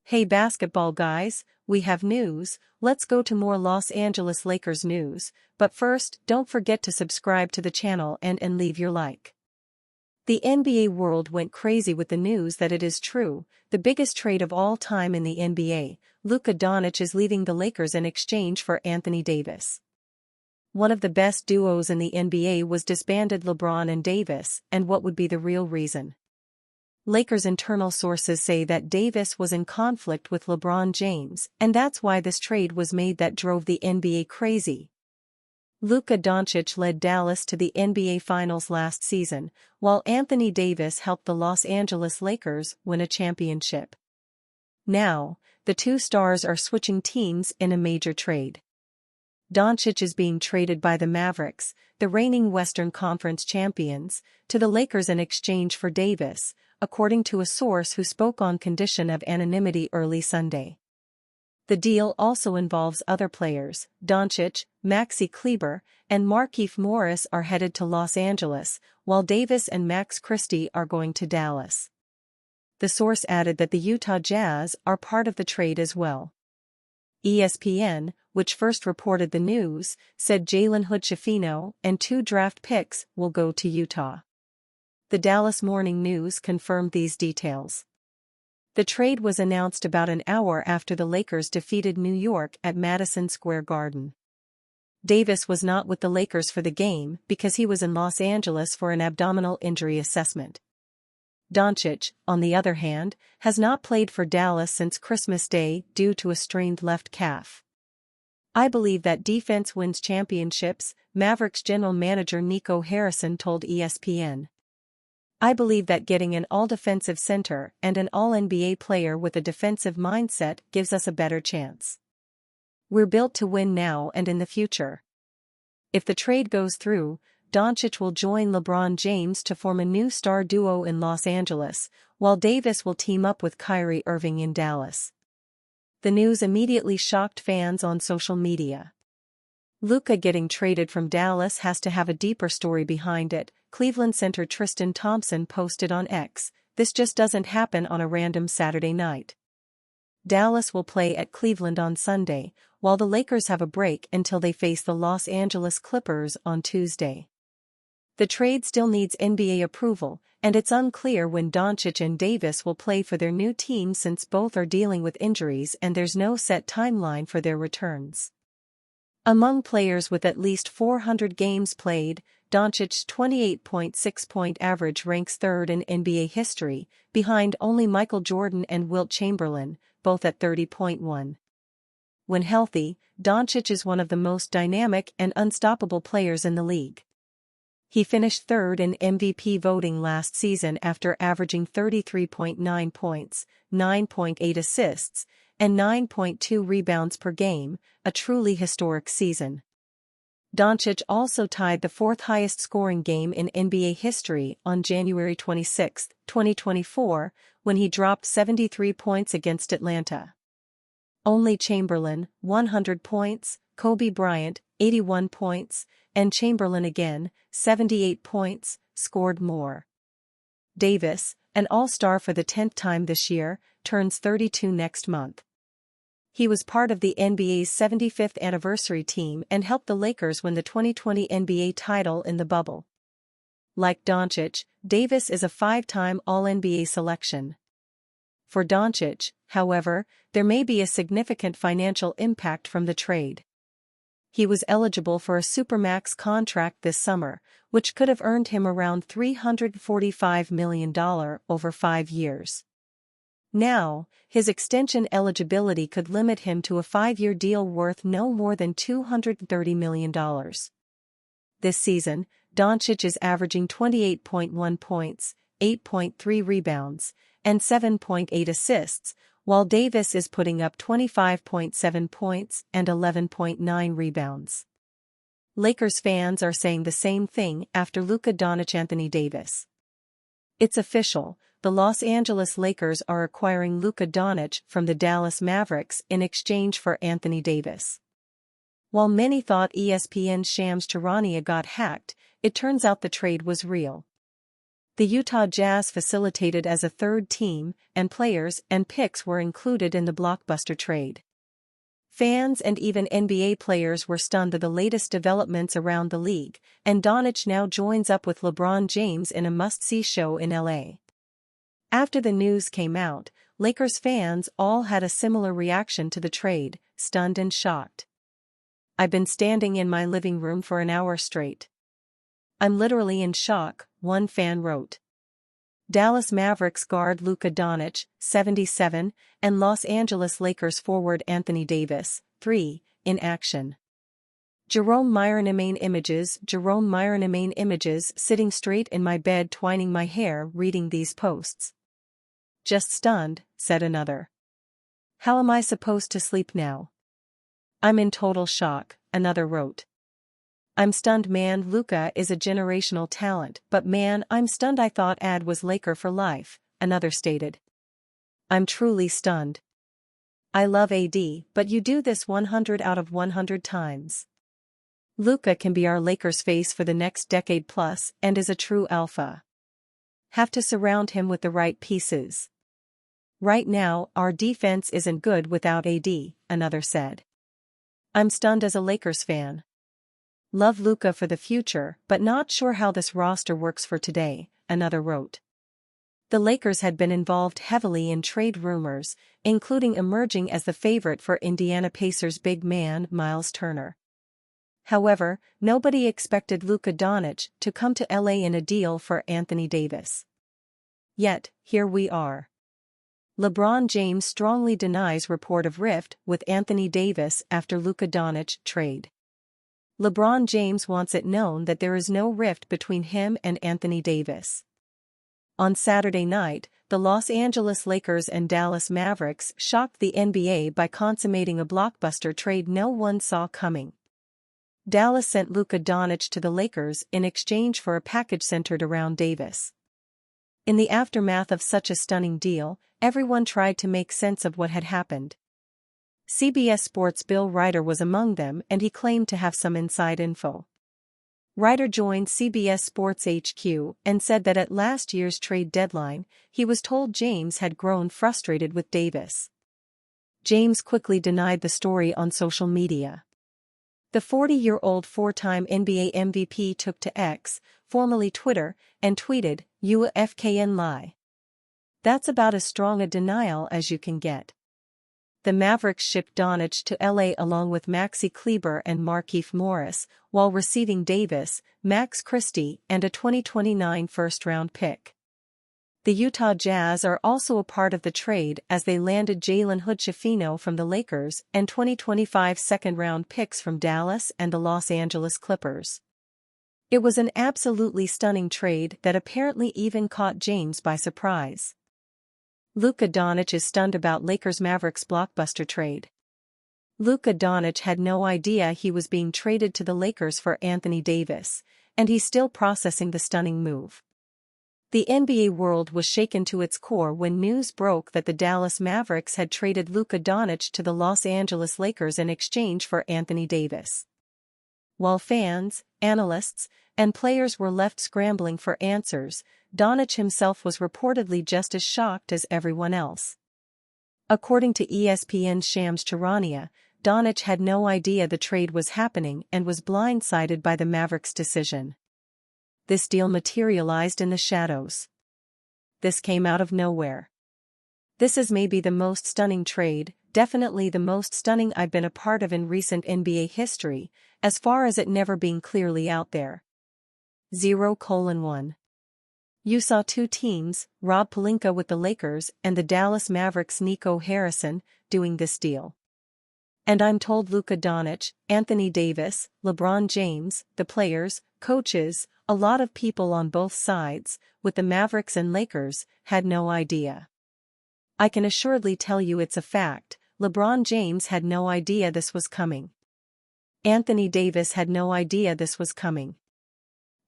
Hey basketball guys, we have news. Let's go to more Los Angeles Lakers news, but first, don't forget to subscribe to the channel and leave your like. The NBA world went crazy with the news that it is true, the biggest trade of all time in the NBA, Luka Doncic is leaving the Lakers in exchange for Anthony Davis. One of the best duos in the NBA was disbanded. LeBron and Davis, and what would be the real reason? Lakers internal sources say that Davis was in conflict with LeBron James, and that's why this trade was made that drove the NBA crazy. Luka Doncic led Dallas to the NBA Finals last season, while Anthony Davis helped the Los Angeles Lakers win a championship. Now, the two stars are switching teams in a major trade. Doncic is being traded by the Mavericks, the reigning Western Conference champions, to the Lakers in exchange for Davis, according to a source who spoke on condition of anonymity early Sunday. The deal also involves other players. Doncic, Maxi Kleber, and Markieff Morris are headed to Los Angeles, while Davis and Max Christie are going to Dallas. The source added that the Utah Jazz are part of the trade as well. ESPN, which first reported the news, said Jalen Hood-Schifino and 2 draft picks will go to Utah. The Dallas Morning News confirmed these details. The trade was announced about an hour after the Lakers defeated New York at Madison Square Garden. Davis was not with the Lakers for the game because he was in Los Angeles for an abdominal injury assessment. Doncic, on the other hand, has not played for Dallas since Christmas Day due to a strained left calf. "I believe that defense wins championships," Mavericks general manager Nico Harrison told ESPN. "I believe that getting an all-defensive center and an all-NBA player with a defensive mindset gives us a better chance. We're built to win now and in the future." If the trade goes through, Doncic will join LeBron James to form a new star duo in Los Angeles, while Davis will team up with Kyrie Irving in Dallas. The news immediately shocked fans on social media. Luka getting traded from Dallas has to have a deeper story behind it, Cleveland center Tristan Thompson posted on X. "This just doesn't happen on a random Saturday night." Dallas will play at Cleveland on Sunday, while the Lakers have a break until they face the Los Angeles Clippers on Tuesday. The trade still needs NBA approval, and it's unclear when Doncic and Davis will play for their new team since both are dealing with injuries and there's no set timeline for their returns. Among players with at least 400 games played, Doncic's 28.6-point average ranks third in NBA history, behind only Michael Jordan and Wilt Chamberlain, both at 30.1. When healthy, Doncic is one of the most dynamic and unstoppable players in the league. He finished third in MVP voting last season after averaging 33.9 points, 9.8 assists, and 9.2 rebounds per game, a truly historic season. Doncic also tied the fourth highest scoring game in NBA history on January 26, 2024, when he dropped 73 points against Atlanta. Only Chamberlain, 100 points, Kobe Bryant, 81 points, and Chamberlain again, 78 points, scored more. Davis, an All-Star for the 10th time this year, turns 32 next month. He was part of the NBA's 75th anniversary team and helped the Lakers win the 2020 NBA title in the bubble. Like Doncic, Davis is a 5-time All-NBA selection. For Doncic, however, there may be a significant financial impact from the trade. He was eligible for a Supermax contract this summer, which could have earned him around $345 million over 5 years. Now, his extension eligibility could limit him to a 5-year deal worth no more than $230 million. This season, Doncic is averaging 28.1 points, 8.3 rebounds, and 7.8 assists, while Davis is putting up 25.7 points and 11.9 rebounds. Lakers fans are saying the same thing after Luka Doncic Anthony Davis. It's official, the Los Angeles Lakers are acquiring Luka Doncic from the Dallas Mavericks in exchange for Anthony Davis. While many thought ESPN's Shams Charania got hacked, it turns out the trade was real. The Utah Jazz facilitated as a third team, and players and picks were included in the blockbuster trade. Fans and even NBA players were stunned at the latest developments around the league, and Doncic now joins up with LeBron James in a must-see show in LA. After the news came out, Lakers fans all had a similar reaction to the trade, stunned and shocked. "I've been standing in my living room for an hour straight. I'm literally in shock," one fan wrote. Dallas Mavericks guard Luka Doncic, 77, and Los Angeles Lakers forward Anthony Davis, 3, in action. Jerome Myronamain images sitting straight in my bed twining my hair reading these posts. "Just stunned," said another. "How am I supposed to sleep now? I'm in total shock," another wrote. "I'm stunned, man. Luka is a generational talent, but man, I'm stunned. I thought AD was Laker for life," another stated. "I'm truly stunned. I love AD, but you do this 100 out of 100 times. Luka can be our Lakers face for the next decade plus and is a true alpha. Have to surround him with the right pieces. Right now, our defense isn't good without AD," another said. "I'm stunned as a Lakers fan. Love Luka for the future, but not sure how this roster works for today," another wrote. The Lakers had been involved heavily in trade rumors, including emerging as the favorite for Indiana Pacers big man Miles Turner. However, nobody expected Luka Doncic to come to LA in a deal for Anthony Davis. Yet, here we are. LeBron James strongly denies report of rift with Anthony Davis after Luka Doncic trade. LeBron James wants it known that there is no rift between him and Anthony Davis. On Saturday night, the Los Angeles Lakers and Dallas Mavericks shocked the NBA by consummating a blockbuster trade no one saw coming. Dallas sent Luka Doncic to the Lakers in exchange for a package centered around Davis. In the aftermath of such a stunning deal, everyone tried to make sense of what had happened. CBS Sports' Bill Ryder was among them, and he claimed to have some inside info. Ryder joined CBS Sports HQ and said that at last year's trade deadline, he was told James had grown frustrated with Davis. James quickly denied the story on social media. The 40-year-old four-time NBA MVP took to X, formerly Twitter, and tweeted, "You FKN lie. That's about as strong a denial as you can get." The Mavericks shipped Doncic to LA along with Maxi Kleber and Markieff Morris, while receiving Davis, Max Christie, and a 2029 first-round pick. The Utah Jazz are also a part of the trade as they landed Jalen Hood-Schifino from the Lakers and 2025 second-round picks from Dallas and the Los Angeles Clippers. It was an absolutely stunning trade that apparently even caught James by surprise. Luka Doncic is stunned about Lakers-Mavericks blockbuster trade. Luka Doncic had no idea he was being traded to the Lakers for Anthony Davis, and he's still processing the stunning move. The NBA world was shaken to its core when news broke that the Dallas Mavericks had traded Luka Doncic to the Los Angeles Lakers in exchange for Anthony Davis. While fans, analysts, and players were left scrambling for answers, Doncic himself was reportedly just as shocked as everyone else. According to ESPN's Shams Charania, Doncic had no idea the trade was happening and was blindsided by the Mavericks' decision. This deal materialized in the shadows. This came out of nowhere. This is maybe the most stunning trade, definitely the most stunning I've been a part of in recent NBA history, as far as it never being clearly out there. 0:1. You saw two teams, Rob Pelinka with the Lakers and the Dallas Mavericks' Nico Harrison, doing this deal. And I'm told Luka Doncic, Anthony Davis, LeBron James, the players, coaches, a lot of people on both sides, with the Mavericks and Lakers, had no idea. I can assuredly tell you it's a fact, LeBron James had no idea this was coming. Anthony Davis had no idea this was coming.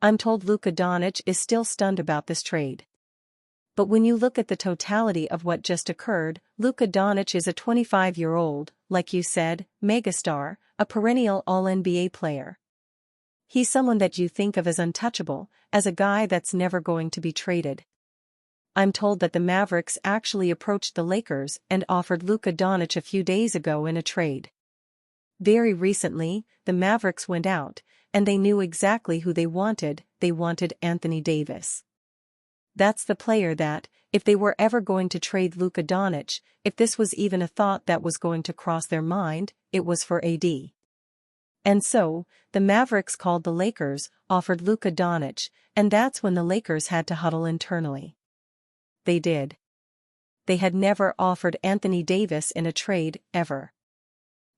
I'm told Luka Doncic is still stunned about this trade. But when you look at the totality of what just occurred, Luka Doncic is a 25-year-old, like you said, megastar, a perennial All-NBA player. He's someone that you think of as untouchable, as a guy that's never going to be traded. I'm told that the Mavericks actually approached the Lakers and offered Luka Doncic a few days ago in a trade. Very recently, the Mavericks went out, and they knew exactly who they wanted Anthony Davis. That's the player that, if they were ever going to trade Luka Doncic, if this was even a thought that was going to cross their mind, it was for AD. And so, the Mavericks called the Lakers, offered Luka Doncic, and that's when the Lakers had to huddle internally. They did. They had never offered Anthony Davis in a trade, ever.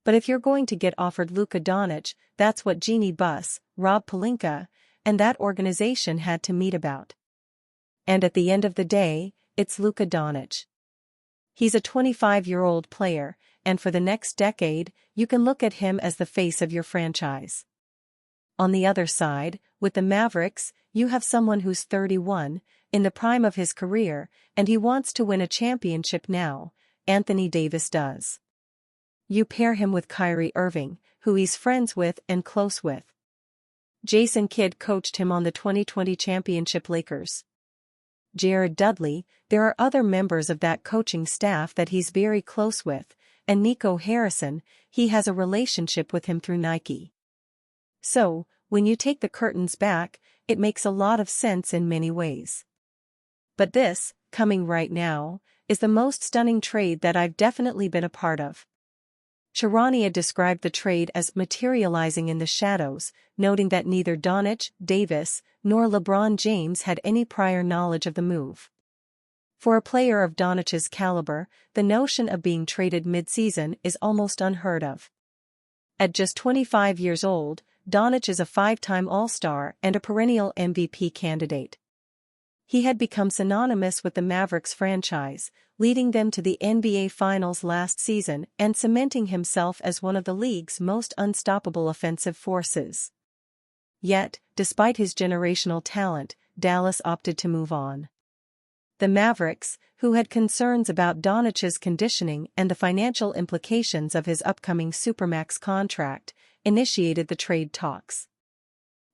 But if you're going to get offered Luka Doncic, that's what Jeannie Buss, Rob Pelinka, and that organization had to meet about. And at the end of the day, it's Luka Doncic. He's a 25-year-old player, and for the next decade, you can look at him as the face of your franchise. On the other side, with the Mavericks, you have someone who's 31, in the prime of his career, and he wants to win a championship now. Anthony Davis does. You pair him with Kyrie Irving, who he's friends with and close with. Jason Kidd coached him on the 2020 championship Lakers. Jared Dudley, there are other members of that coaching staff that he's very close with, and Nico Harrison, he has a relationship with him through Nike. So, when you take the curtains back, it makes a lot of sense in many ways. But this, coming right now, is the most stunning trade that I've definitely been a part of. Charania described the trade as materializing in the shadows, noting that neither Doncic, Davis, nor LeBron James had any prior knowledge of the move. For a player of Doncic's caliber, the notion of being traded mid-season is almost unheard of. At just 25 years old, Doncic is a 5-time All-Star and a perennial MVP candidate. He had become synonymous with the Mavericks franchise, leading them to the NBA Finals last season and cementing himself as one of the league's most unstoppable offensive forces. Yet, despite his generational talent, Dallas opted to move on. The Mavericks, who had concerns about Doncic's conditioning and the financial implications of his upcoming Supermax contract, initiated the trade talks.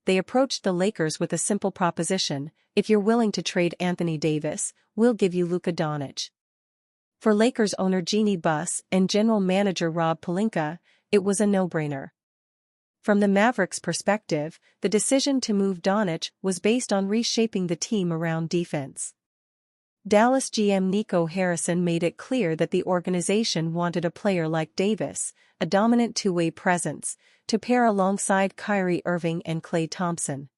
They approached the Lakers with a simple proposition: if you're willing to trade Anthony Davis, we'll give you Luka Doncic. For Lakers owner Jeannie Buss and general manager Rob Pelinka, it was a no-brainer. From the Mavericks' perspective, the decision to move Doncic was based on reshaping the team around defense. Dallas GM Nico Harrison made it clear that the organization wanted a player like Davis, a dominant two-way presence, to pair alongside Kyrie Irving and Klay Thompson.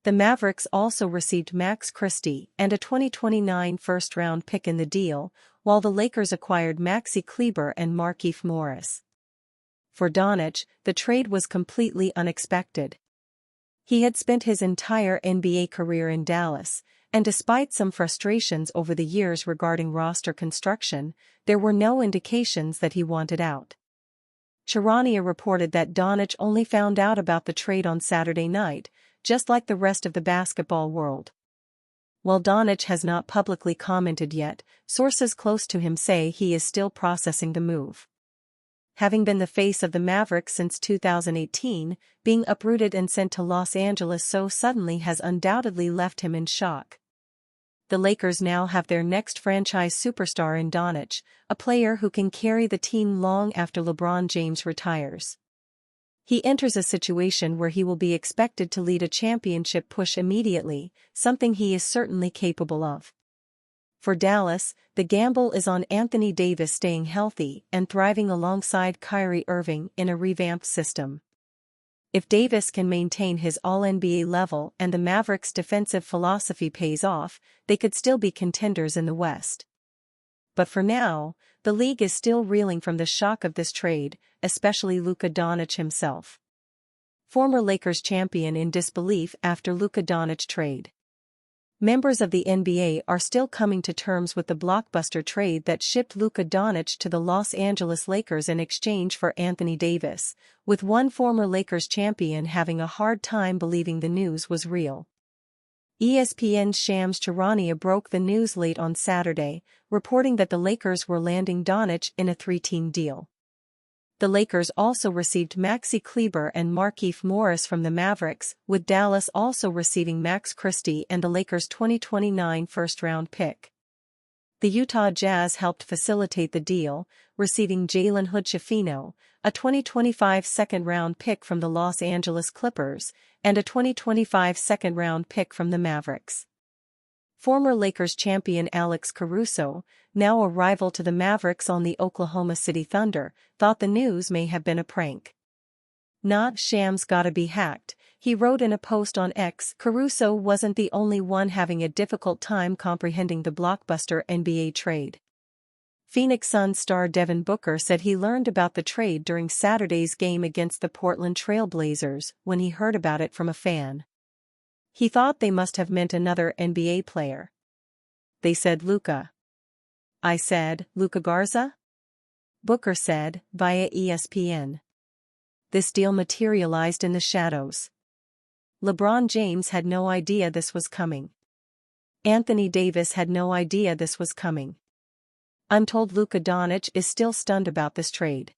The Mavericks also received Max Christie and a 2029 first-round pick in the deal, while the Lakers acquired Maxi Kleber and Markieff Morris. For Doncic, the trade was completely unexpected. He had spent his entire NBA career in Dallas, and despite some frustrations over the years regarding roster construction, there were no indications that he wanted out. Charania reported that Doncic only found out about the trade on Saturday night, just like the rest of the basketball world. While Doncic has not publicly commented yet, sources close to him say he is still processing the move. Having been the face of the Mavericks since 2018, being uprooted and sent to Los Angeles so suddenly has undoubtedly left him in shock. The Lakers now have their next franchise superstar in Doncic, a player who can carry the team long after LeBron James retires. He enters a situation where he will be expected to lead a championship push immediately, something he is certainly capable of. For Dallas, the gamble is on Anthony Davis staying healthy and thriving alongside Kyrie Irving in a revamped system. If Davis can maintain his All-NBA level and the Mavericks' defensive philosophy pays off, they could still be contenders in the West. But for now, the league is still reeling from the shock of this trade, especially Luka Doncic himself. Former Lakers champion in disbelief after Luka Doncic trade. Members of the NBA are still coming to terms with the blockbuster trade that shipped Luka Doncic to the Los Angeles Lakers in exchange for Anthony Davis, with one former Lakers champion having a hard time believing the news was real. ESPN's Shams Charania broke the news late on Saturday, reporting that the Lakers were landing Doncic in a 3-team deal. The Lakers also received Maxi Kleber and Markieff Morris from the Mavericks, with Dallas also receiving Max Christie and the Lakers' 2029 first-round pick. The Utah Jazz helped facilitate the deal, receiving Jalen Hood-Schifino, a 2025 second-round pick from the Los Angeles Clippers, and a 2025 second-round pick from the Mavericks. Former Lakers champion Alex Caruso, now a rival to the Mavericks on the Oklahoma City Thunder, thought the news may have been a prank. "Not shams gotta be hacked," he wrote in a post on X. Caruso wasn't the only one having a difficult time comprehending the blockbuster NBA trade. Phoenix Suns star Devin Booker said he learned about the trade during Saturday's game against the Portland Trail Blazers when he heard about it from a fan. He thought they must have meant another NBA player. "They said Luka." I said, "Luka Garza?" Booker said, via ESPN. This deal materialized in the shadows. LeBron James had no idea this was coming. Anthony Davis had no idea this was coming. I'm told Luka Doncic is still stunned about this trade.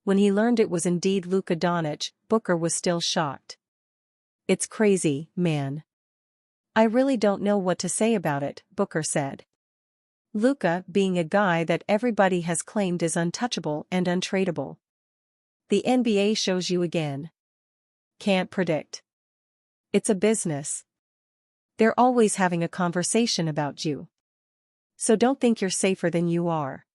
When he learned it was indeed Luka Doncic, Booker was still shocked. "It's crazy, man. I really don't know what to say about it," Booker said. Luka being a guy that everybody has claimed is untouchable and untradeable. The NBA shows you again. Can't predict. It's a business. They're always having a conversation about you. So don't think you're safer than you are.